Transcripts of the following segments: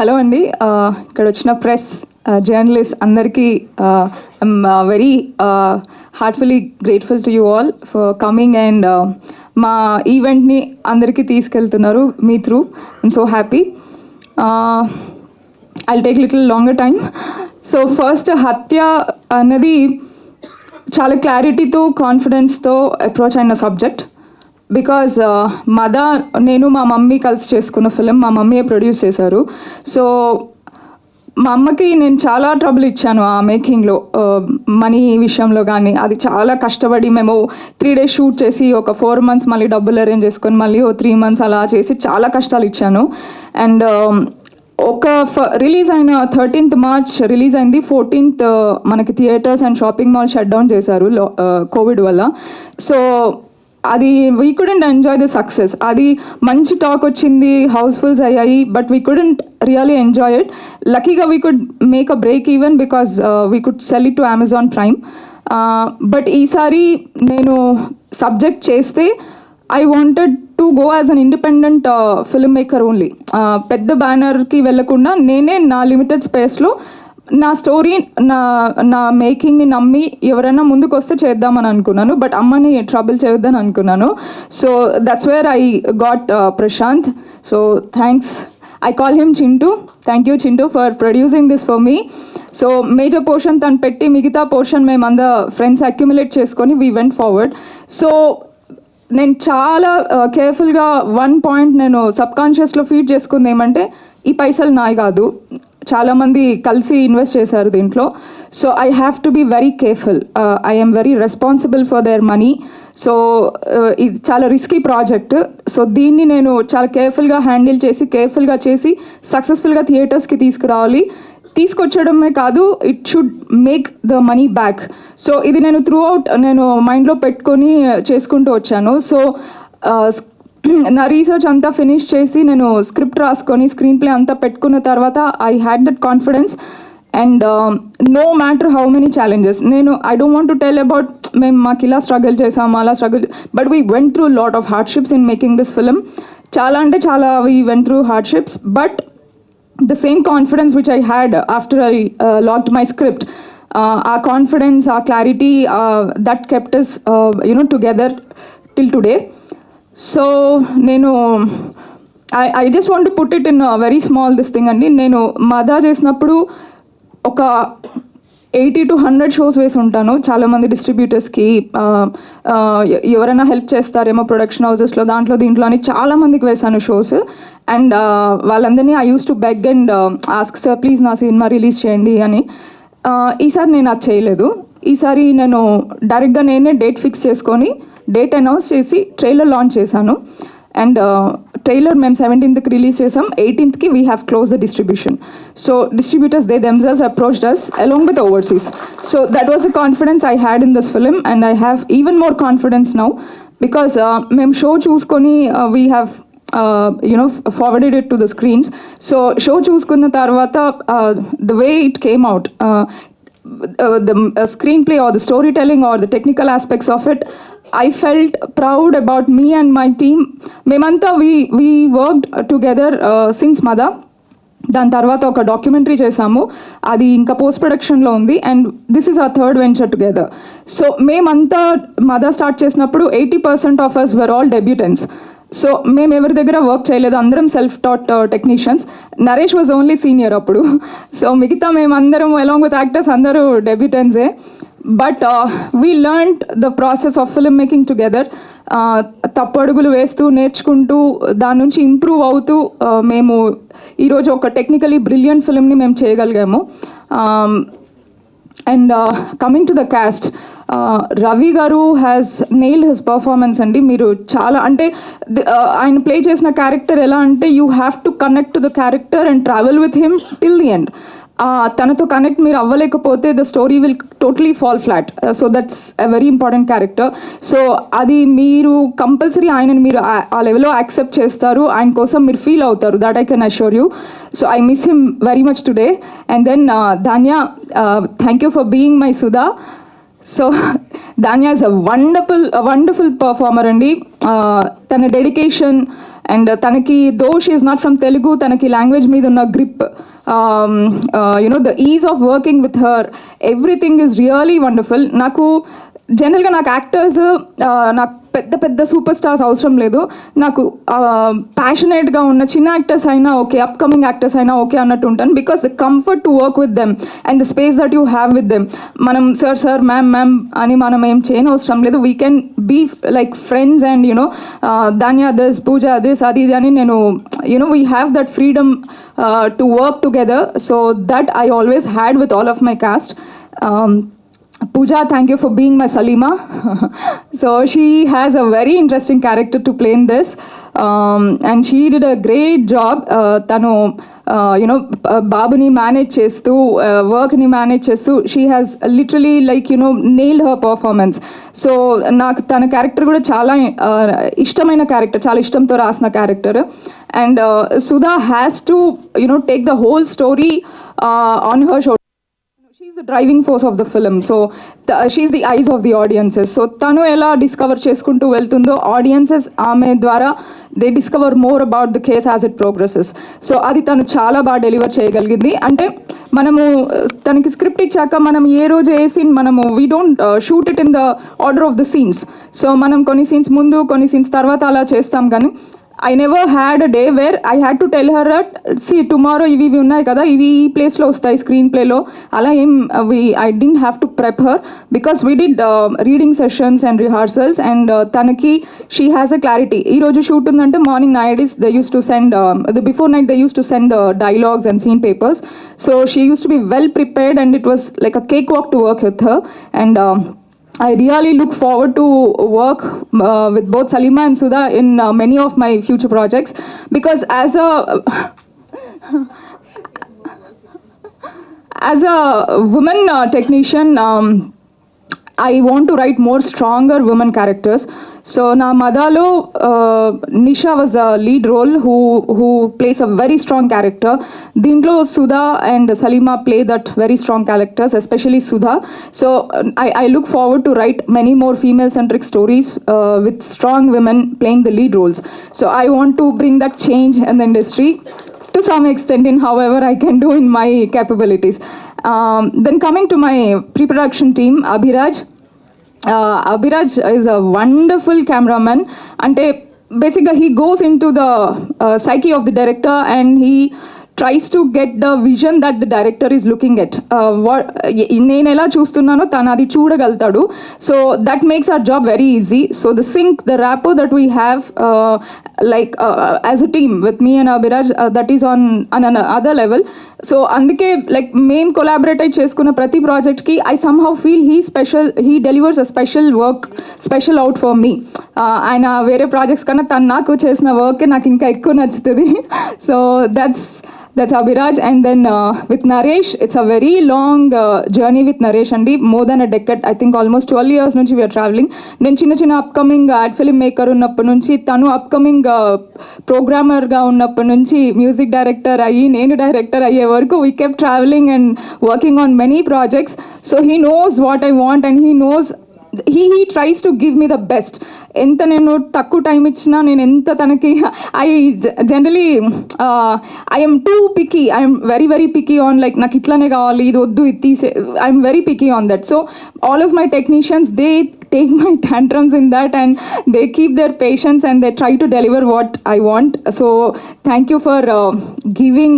Hello అండి, ఇక్కడ వచ్చిన ప్రెస్ జర్నలిస్ట్ అందరికీ I'm very heartfully grateful to you all for coming and మా ఈవెంట్ని అందరికీ తీసుకెళ్తున్నారు me through. I'm so happy. I'll take little longer time. So first హత్య అన్నది చాలా క్లారిటీతో కాన్ఫిడెన్స్తో అప్రోచ్ అయిన సబ్జెక్ట్. బికాజ్ నేను మా మమ్మీ కలిసి చేసుకున్న ఫిలిం మా మమ్మీయే ప్రొడ్యూస్ చేశారు. సో మా అమ్మకి నేను చాలా ట్రబుల్ ఇచ్చాను ఆ మేకింగ్లో, మనీ విషయంలో కానీ. అది చాలా కష్టపడి మేము 3 days షూట్ చేసి ఒక 4 months మళ్ళీ డబ్బులు అరేంజ్ చేసుకొని మళ్ళీ 3 months అలా చేసి చాలా కష్టాలు ఇచ్చాను. అండ్ రిలీజ్ అయిన 13th March రిలీజ్ అయింది. 14th మనకి theatres and shopping mall shut down చేశారు కోవిడ్ వల్ల. సో అది we couldn't enjoy the success. అది మంచి టాక్ వచ్చింది, హౌస్ఫుల్స్ అయ్యాయి, but we couldn't really enjoy it. లక్కీగా we could make a break even because we could sell it to Amazon Prime. But ఈసారి నేను సబ్జెక్ట్ చేస్తే I wanted to go as an independent film maker only. పెద్ద బ్యానర్కి వెళ్ళకుండా నేనే నా limited స్పేస్లో నా స్టోరీ నా మేకింగ్ని నమ్మి ఎవరైనా ముందుకు వస్తే చేద్దామని అనుకున్నాను, బట్ అమ్మని ట్రబుల్ చేయొద్దని అనుకున్నాను. So that's where I got Prashant. So thanks. I call him Chintu. Thank you Chintu for producing this for me. So major portion తను పెట్టి మిగతా పోర్షన్ మేమందా ఫ్రెండ్స్ అక్యుములేట్ చేసుకొని we went forward. So నేను చాలా కేర్ఫుల్గా వన్ పాయింట్ నేను సబ్కాన్షియస్లో feed చేసుకుంది ఏమంటే, ఈ పైసలు నాయి కాదు, చాలామంది కలిసి ఇన్వెస్ట్ చేశారు దీంట్లో. So I have to be very careful. I am very responsible for their money. So ఇది చాలా రిస్కీ ప్రాజెక్ట్. సో దీన్ని నేను చాలా కేర్ఫుల్గా హ్యాండిల్ చేసి కేర్ఫుల్గా చేసి సక్సెస్ఫుల్గా థియేటర్స్కి తీసుకురావాలి. తీసుకొచ్చడమే కాదు, it should make the money back. So ఇది నేను త్రూ అవుట్ నేను మైండ్లో పెట్టుకొని చేసుకుంటూ వచ్చాను. సో నా రీసెర్చ్ అంతా ఫినిష్ చేసి నేను స్క్రిప్ట్ రాసుకొని స్క్రీన్ ప్లే అంతా పెట్టుకున్న తర్వాత I had that confidence. And no matter how many challenges, I don't want to tell about మేము మాకు ఇలా స్ట్రగుల్ చేసాము అలా struggle, but we went through lot of hardships in making this film. చాలా అంటే చాలా we went through hardships, but the same confidence which I had after I logged my script, our confidence, our clarity, that kept us together till today. So I just want to put it in a very small this thing andi. Nenu Mada చేసినప్పుడు ఒక 80 to 100 shows వేసి ఉంటాను. చాలామంది డిస్ట్రిబ్యూటర్స్కి ఎవరైనా help చేస్తారేమో production హౌసెస్లో దాంట్లో దీంట్లో అని చాలామందికి వేసాను షోస్. అండ్ వాళ్ళందరినీ I use to beg and ask, sir please నా సినిమా రిలీజ్ చేయండి అని. ఈసారి నేను అది చేయలేదు. ఈసారి నేను డైరెక్ట్గా నేనే డేట్ ఫిక్స్ చేసుకొని డేట్ అనౌన్స్ చేసి ట్రైలర్ లాంచ్ చేశాను. అండ్ ట్రైలర్ మేము 17th రిలీజ్ చేసాం. 18th we have close the distribution. So distributors they themselves approached us along with overseas. So that was the confidence I had in this film, and I have even more confidence now because మేము show చూసుకొని we have forwarded it to the screens. So show చూసుకున్న తర్వాత the way it came out, the screenplay or the storytelling or the technical aspects of it, I felt proud about me and my team. Memanta we worked together since Mada. దాని తర్వాత ఒక documentary చేసాము, అది ఇంకా post ప్రొడక్షన్లో ఉంది. And this is our third venture together. So మేమంతా Madha start చేసినప్పుడు 80% of us were all debutants. So మేము ఎవరి దగ్గర వర్క్ చేయలేదు, అందరం self taught technicians. Naresh was only senior అప్పుడు. సో మిగతా మేమందరం అలాంగ్ విత్ యాక్టర్స్ అందరూ డెబ్యూటెంట్సే. But we learned the process of film making together. తప్పడుగులు వేస్తూ నేర్చుకుంటూ దాని నుంచి ఇంప్రూవ్ అవుతూ మేము ఈరోజు ఒక టెక్నికలీ బ్రిలియంట్ ఫిల్మ్ని మేము చేయగలిగాము. And coming to the cast, Ravi garu has nailed his performance అండి. మీరు చాలా అంటే ఆయన ప్లే చేసిన క్యారెక్టర్ ఎలా అంటే you have to connect to the character and travel with him till the end. తనతో కనెక్ట్ మీరు అవ్వలేకపోతే the story will totally fall flat. So that's a very important character. So అది మీరు కంపల్సరీ ఆయనని మీరు ఆ లెవెల్లో యాక్సెప్ట్ చేస్తారు, ఆయన కోసం మీరు ఫీల్ అవుతారు. That I can assure you. So I miss him very much today. And then Dhanya, thank you for being my Sudha. So Dhanya is a wonderful performer అండి. తన డెడికేషన్ అండ్ తనకి though she is not from Telugu, తనకి language మీద ఉన్న grip, the ease of working with her, everything is really wonderful. జనరల్గా నాకు actors నాకు పెద్ద పెద్ద సూపర్ స్టార్స్ అవసరం లేదు. నాకు ప్యాషనేట్గా ఉన్న చిన్న యాక్టర్స్ అయినా ఓకే, అప్కమింగ్ యాక్టర్స్ అయినా ఓకే అన్నట్టు ఉంటాను. Because the comfort to work with them and the space that you have with them. మనం సార్ మ్యామ్ అని మనం ఏం చేయనవసరం లేదు. We can be like friends and Dhanya this, Pooja this, అది ఇది అని నేను we have that freedom to work together. So that I always had with all of my cast. Pooja, thank you for being my Salima. So she has a very interesting character to play in this, and she did a great job. Tanu, Babuni manage chestu, work ni manage chestu. She has literally nailed her performance. So నాకు తన character కూడా చాలా ఇష్టమైన character, చాలా ఇష్టంతో రాసిన character. And Sudha has to take the whole story on her shoulder. She's the driving force of the film. So she's the eyes of the audiences. So tanu ela discover cheskuntu veltundo, audiences aame dwara they discover more about the case as it progresses. So adi tanu chaala ba deliver cheyagalindi. Ante మనము తనకి script ఇచ్చాక మనం ఏ రోజు ఏ scene మనము we don't shoot it in the order of the scenes. So మనం కొన్ని scenes ముందు కొన్ని సీన్స్ తర్వాత అలా చేస్తాం. కానీ I never had a day where I had to tell her that, see, tomorrow ఇవి ఉన్నాయి కదా, ఇవి ఈ ప్లేస్లో వస్తాయి స్క్రీన్ ప్లేలో, అలా ఏం I didn't have to prep her because we did reading sessions and rehearsals, and తనకి she has a clarity. ఈరోజు షూట్ ఉందంటే morning nowadays they used to send the before night they used to send the dialogues and scene papers. So she used to be well prepared and it was like a cakewalk to work with her. And I really look forward to work with both Salima and Sudha in many of my future projects, because as a woman technician, I want to write more stronger women characters. So na Madalo, Nisha was the lead role who plays a very strong character. Dintlo Sudha and Salima play that very strong characters, especially Sudha. So I look forward to write many more female-centric stories with strong women playing the lead roles. So I want to bring that change in the industry to some extent in however I can do in my capabilities. Then coming to my pre-production team, Abhiraj. Abhiraj is a wonderful cameraman. Ante basically he goes into the psyche of the director and he tries to get the vision that the director is looking at. నేను ఎలా చూస్తున్నానో తను అది చూడగలుగుతాడు. So that makes our job very easy. So the sync, the rapport that we have as a team with me and Abhiraj, that is on another level. So అందుకే మేము collaborate అయి చేసుకున్న ప్రతి ప్రాజెక్ట్కి I somehow feel he delivers a special out for me. ఆయన వేరే projects కన్నా తను నాకు చేసిన వర్క్ నాకు ఇంకా ఎక్కువ నచ్చుతుంది. So that's Abhiraj. And then with Naresh, it's a very long journey with Naresh andi, more than a decade. I think almost 12 years nunchi we are traveling. Then చిన్న upcoming ad film maker ఉన్నప్పటి నుంచి, తను upcoming programmer గా ఉన్నప్పటి నుంచి, music director అయ్యి నేను director అయ్యే వరకు we kept traveling and working on many projects. So he knows what I want and he knows he tries to give me the best. ఎంత నేను తక్కువ టైం ఇచ్చినా నేను ఎంత తనకి I generally I am too picky. I am very very picky on నాకు ఇట్లానే కావాలి, ఇది వద్దు, ఇది తీసే. I am very picky on that. So all of my technicians, they take my tantrums in that and they keep their patience and they try to deliver what I want. So thank you for giving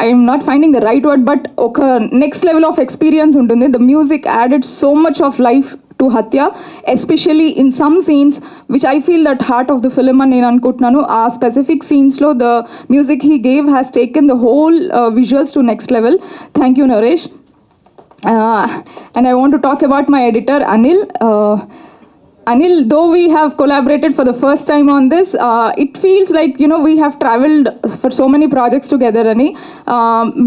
I am not finding the right word, but okay, next level of experience ఉంటుంది. The music added so much of life to Hatya, especially in some scenes which I feel that heart of the film అని నేను అనుకుంటున్నాను. ఆ specific scenes లో the music he gave has taken the whole visuals to next level. Thank you, Naresh. And I want to talk about my editor, Anil. Anil, though we have collaborated for the first time on this, it feels like, we have traveled for so many projects together, Ani,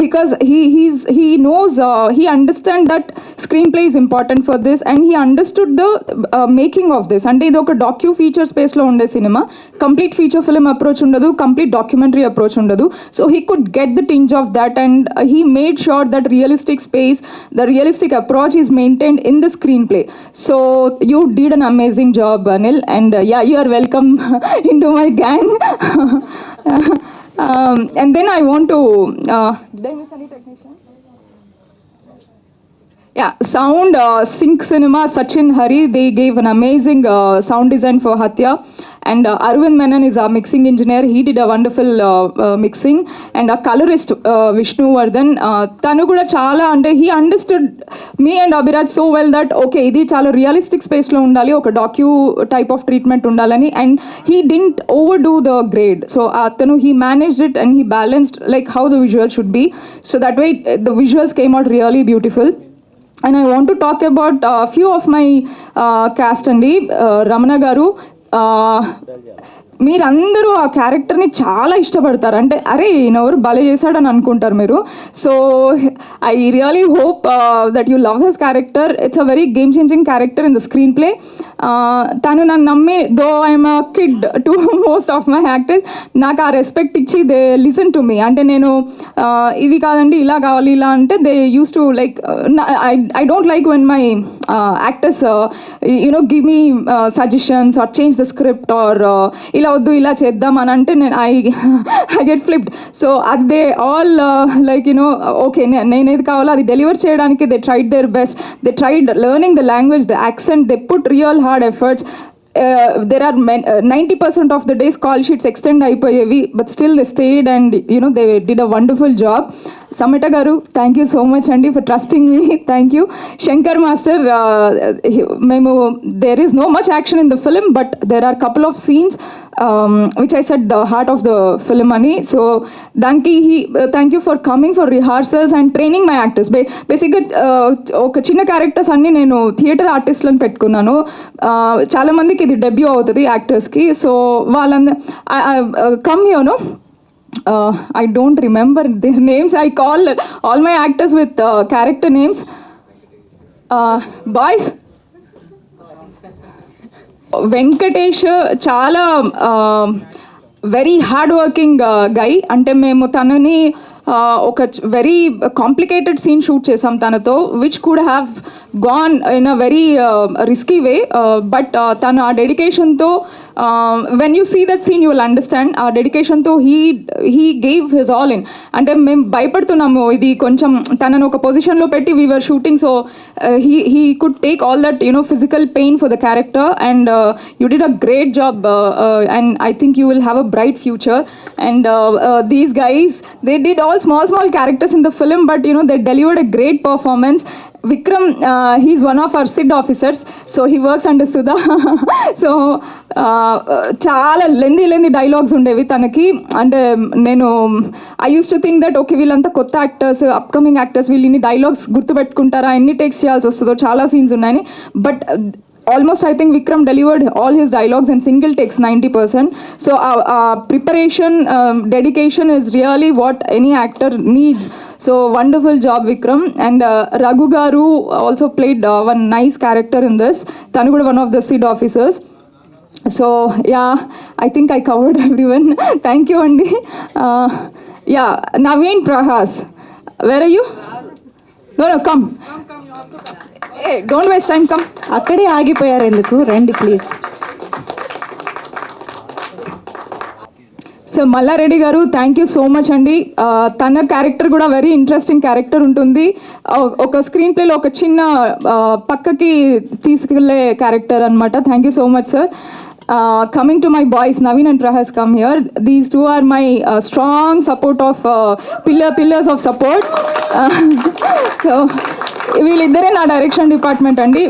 because he knows, he understands that screenplay is important for this, and he understood the making of this. And ido oka docu feature space lo unde cinema, complete feature film approach undadu, complete documentary approach undadu. So he could get the tinge of that, and he made sure that realistic space, the realistic approach is maintained in the screenplay. So you did an amazing amazing job, Anil. And yeah, you are welcome into my gang. And then I want to. Did I miss any technician? Yeah, sound Sync Cinema, Sachin Hari, they gave an amazing sound design for Hatya. And Arvind Menon is our mixing engineer. He did a wonderful mixing. And a colorist, Vishnu Vardhan, tanu kuda chala ante he understood me and Abhiraj so well that okay, idi chala realistic space lo undali, oka docu type of treatment undalani, and he didn't overdo the grade. So tanu he managed it and he balanced like how the visual should be. So that way the visuals came out really beautiful. And I want to talk about a few of my cast andi. Ramana garu, మీరందరూ ఆ క్యారెక్టర్ని చాలా ఇష్టపడతారు, అంటే అరే ఈయనెవరు భలే చేశాడని అనుకుంటారు మీరు. So I really hope that you love his character. It's a very game changing character in the screen play. తను నన్ను నమ్మి, though I'm a kid to most of my actors, నాకు ఆ రెస్పెక్ట్ ఇచ్చి దే లిసన్ టు మీ. అంటే నేను ఇది కాదండి ఇలా కావాలి ఇలా అంటే they use to like, I don't like when my actors give me suggestions or change the script or ఇలా వద్దు ఇలా చేద్దాం అని అంటే నేను ఐ గెట్ ఫ్లిప్డ్. సో అది దే ఆల్ లైక్ ఓకే నేను ఏది కావాలో అది డెలివర్ చేయడానికి they tried their best. They tried learning the language, the accent, they put real hard efforts. There are 90% of the days call sheets extend అయిపోయేవి, but still they stayed and they did a wonderful job. Samita garu, thank you so much andi for trusting me. Thank you. Shankar master, memo there is no much action in the film, but there are couple of scenes which I said the heart of the film ani. So danki thank you for coming for rehearsals and training my actors. Basically oka chinna characters anni nenu theater artist లను పెట్టుకున్నాను. చాలా మందికి ఇది debut అవుతుంది యాక్టర్స్కి. So వాళ్ళందరూ come you know I don't remember their names. I call all my actors with character names. Boys, Venkatesh చాలా very hard working గై. అంటే మేము తనని ఒక వెరీ కాంప్లికేటెడ్ సీన్ షూట్ చేసాం తనతో, which could have gone in a very risky way. But తను ఆ డెడికేషన్తో, when you see that scene you will understand, ఆ డెడికేషన్తో he gave his all in. అంటే మేము భయపడుతున్నాము ఇది కొంచెం తనను ఒక పొజిషన్లో పెట్టి we were shooting, so he could take all that physical pain for the character. And you did a great job and I think you will have a bright future. And these guys, they did all small characters in the film, but they delivered a great performance. Vikram, he's one of our SID officers, so he works under Sudha. So చాలా lengthy dialogues ఉండేవి తనకి. అంటే నేను I use to think that okay వీళ్ళంతా కొత్త actors, upcoming actors, వీళ్ళు ఇన్ని dialogues గుర్తుపెట్టుకుంటారా, ఎన్ని టేక్స్ చేయాల్సి వస్తుందో, చాలా సీన్స్ ఉన్నాయని. But almost I think Vikram delivered all his dialogues in single takes 90%. So preparation, dedication is really what any actor needs. So wonderful job Vikram. And Raghu garu also played one nice character in this. Tanu kuda one of the SID officers. So yeah, I think I covered everyone. Thank you Andi. Yeah, Naveen Prahas, where are you? No, come. Hey, don't waste time, come. అక్కడే ఆగిపోయారు ఎందుకు, రండి please. So Mallareddy గారు, thank you so much అండి. తన character కూడా very interesting character ఉంటుంది. ఒక స్క్రీన్ ప్లేలో ఒక చిన్న పక్కకి తీసుకెళ్లే క్యారెక్టర్ అనమాట. Thank you so much sir. Coming to my boys, Naveen and Prahas, come here. These two are my strong support of pillars of support. So వీళ్ళిద్దరే నా డైరెక్షన్ డిపార్ట్మెంట్ అండి.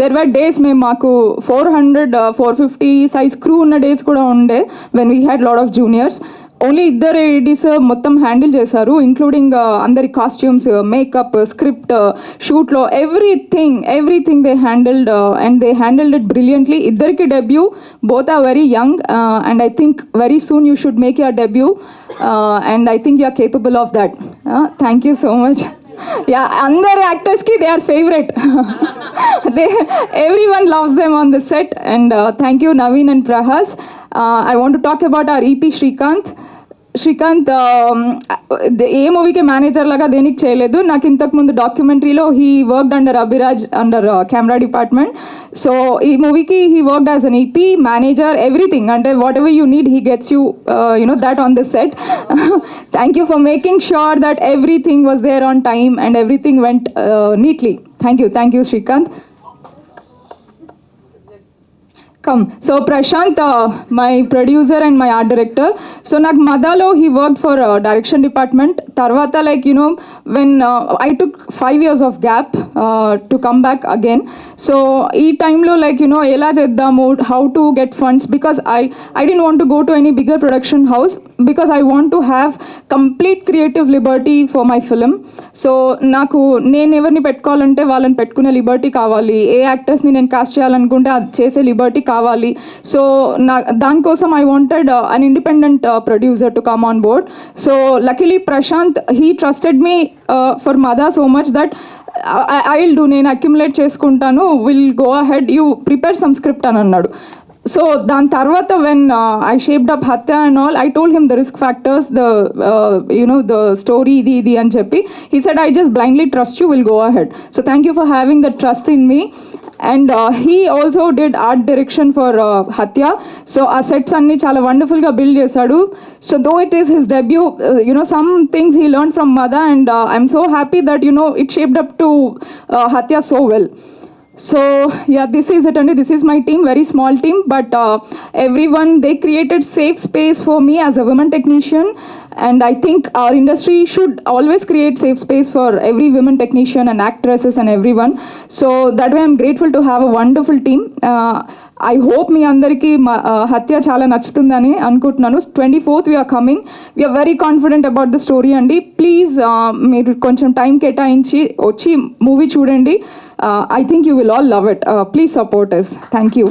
దెర్ వర్ డేస్ మేము మాకు 400-450 size crew ఉన్న days కూడా ఉండే when we had lot of juniors. Only ఇద్దరు ADs మొత్తం హ్యాండిల్ చేశారు, ఇంక్లూడింగ్ అందరి కాస్ట్యూమ్స్, మేకప్, స్క్రిప్ట్, షూట్లో everything they handled and they handled it brilliantly. ఇద్దరికి debut, both are very young and I think very soon you should make your debut and I think you are capable of that. Thank you so much. Yeah, అందరు యాక్టర్స్కి they are favourite. Everyone loves them on the set. And thank you Naveen and Prahas. I want to talk about our EP Srikanth. Srikanth ఏ మూవీకి manager లాగా దేనికి చేయలేదు. నాకు ఇంతకు ముందు డాక్యుమెంటరీలో he worked under Abhiraj under camera department. So ఈ మూవీకి he worked as an EP manager everything. అంటే whatever you need he gets you that on this set. Thank you for making sure that everything was there on time and everything went neatly. Thank you Srikanth. Come. So Prashant, my producer and my art director. So నాకు మదాలో he worked for direction department. తర్వాత like when I took 5 years of gap to come back again. So ఈ టైంలో like ఎలా చేద్దాము, how to get funds, because I didn't want to go to any bigger production house because I want to have complete creative liberty for my film. So నాకు నేను ఎవరిని పెట్టుకోవాలంటే వాళ్ళని పెట్టుకునే లిబర్టీ కావాలి. ఏ యాక్టర్స్ని నేను కాస్ట్ చేయాలనుకుంటే అది చేసే లిబర్టీ కావాలి. సో దానికోసం I wanted an independent producer to come on board. So luckily Prashant he trusted me for Madha so much that I will do, నేను అక్యుములేట్ చేసుకుంటాను, will go ahead, you prepare some script అని అన్నాడు. So దాని తర్వాత when I shaped up Hathya and all, I told him the risk factors, the story ఇది అని చెప్పి. He said I just blindly trust you, will go ahead. So thank you for having the trust in me. And he also did art direction for Hathya. So ఆ sets అన్ని చాలా వండర్ఫుల్గా build చేశాడు. So though it is his debut, some things he learn from Madha and I'm so happy that it shaped up to Hathya so well. So yeah, this is it, and this is my team, very small team, but everyone, they created safe space for me as a women technician, and I think our industry should always create safe space for every women technician and actresses and everyone. So that way I'm grateful to have a wonderful team. I hope మీ అందరికీ హత్య చాలా నచ్చుతుందని అనుకుంటున్నాను. 24th we are coming. We are very confident about the story అండి. Please మీరు కొంచెం time కేటాయించి వచ్చి మూవీ చూడండి. I think you will all love it. Please support us. Thank you.